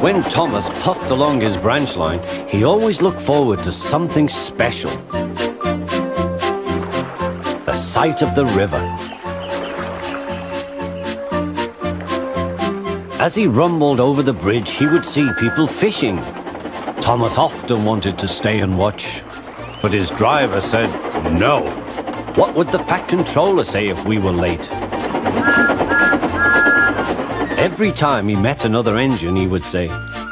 When Thomas puffed along his branch line, he always looked forward to something special. The sight of the river. As he rumbled over the bridge, he would see people fishing. Thomas often wanted to stay and watch, but his driver said no. What would the Fat Controller say if we were late? Every time he met another engine, he would say,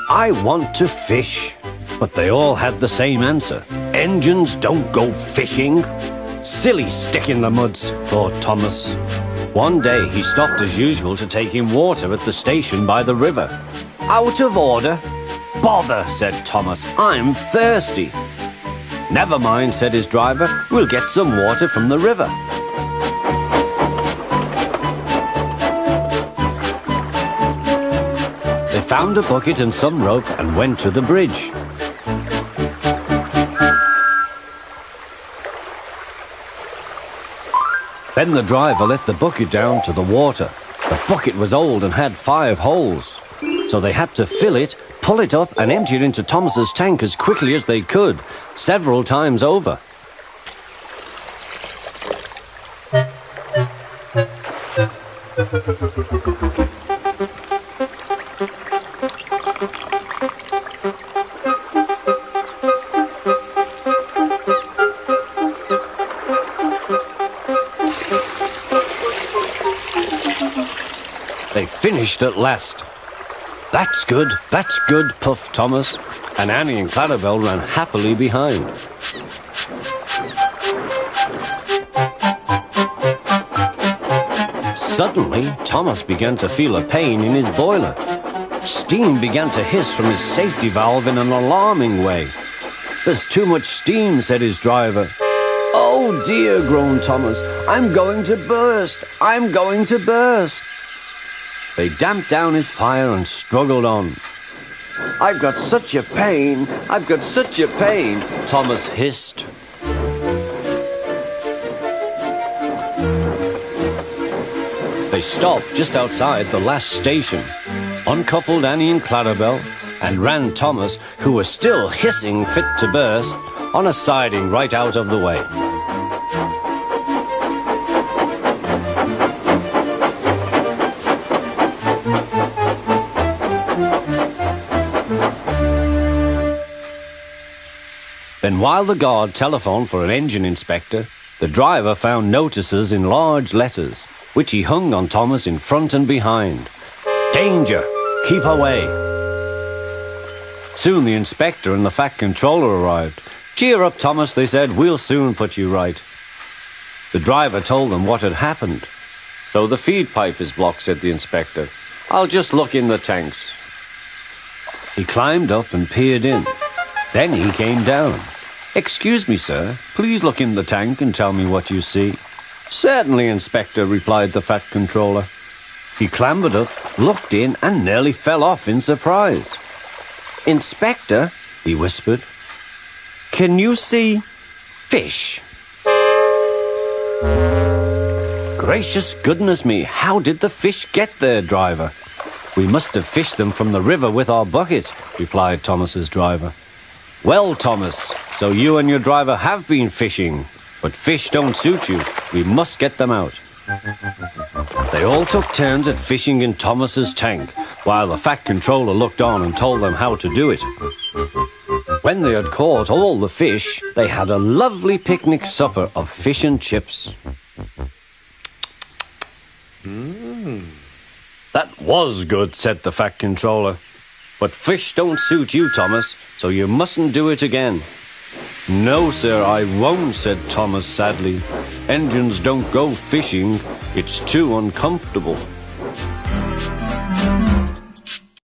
"I want to fish." But they all had the same answer. "Engines don't go fishing." Silly stick in the muds, thought Thomas. One day he stopped as usual to take in water at the station by the river. "Out of order?" "Bother," said Thomas, "I'm thirsty." "Never mind," said his driver, "we'll get some water from the river." They found a bucket and some rope and went to the bridge. Then the driver let the bucket down to the water. The bucket was old and had 5 holes, so they had to fill it, pull it up and empty it into Thomas's tank as quickly as they could, several times over. They finished at last. That's good, puffed Thomas, and Annie and Clarabelle ran happily behind. Suddenly, Thomas began to feel a pain in his boiler. Steam began to hiss from his safety valve in an alarming way. "There's too much steam," said his driver. "Oh dear," groaned Thomas, "I'm going to burst, I'm going to burst." They damped down his fire and struggled on. "I've got such a pain, I've got such a pain," Thomas hissed. They stopped just outside the last station, uncoupled Annie and Clarabelle, and ran Thomas, who was still hissing fit to burst, on a siding right out of the way. Then while the guard telephoned for an engine inspector, the driver found notices in large letters, which he hung on Thomas in front and behind. "Danger! Keep away!" Soon the inspector and the Fat Controller arrived. "Cheer up, Thomas," they said, "we'll soon put you right." The driver told them what had happened. "So the feed pipe is blocked," said the inspector. "I'll just look in the tanks." He climbed up and peered in. Then he came down. "Excuse me, sir, please look in the tank and tell me what you see." "Certainly, Inspector," replied the Fat Controller. He clambered up, looked in, and nearly fell off in surprise. "Inspector," he whispered, "can you see fish?" "Gracious goodness me, how did the fish get there, driver?" "We must have fished them from the river with our bucket," replied Thomas's driver. "Well, Thomas, so you and your driver have been fishing, but fish don't suit you. We must get them out." They all took turns at fishing in Thomas's tank, while the Fat Controller looked on and told them how to do it. When they had caught all the fish, they had a lovely picnic supper of fish and chips. "That was good," said the Fat Controller. "But fish don't suit you, Thomas, so you mustn't do it again." "No, sir, I won't," said Thomas sadly. "Engines don't go fishing. It's too uncomfortable."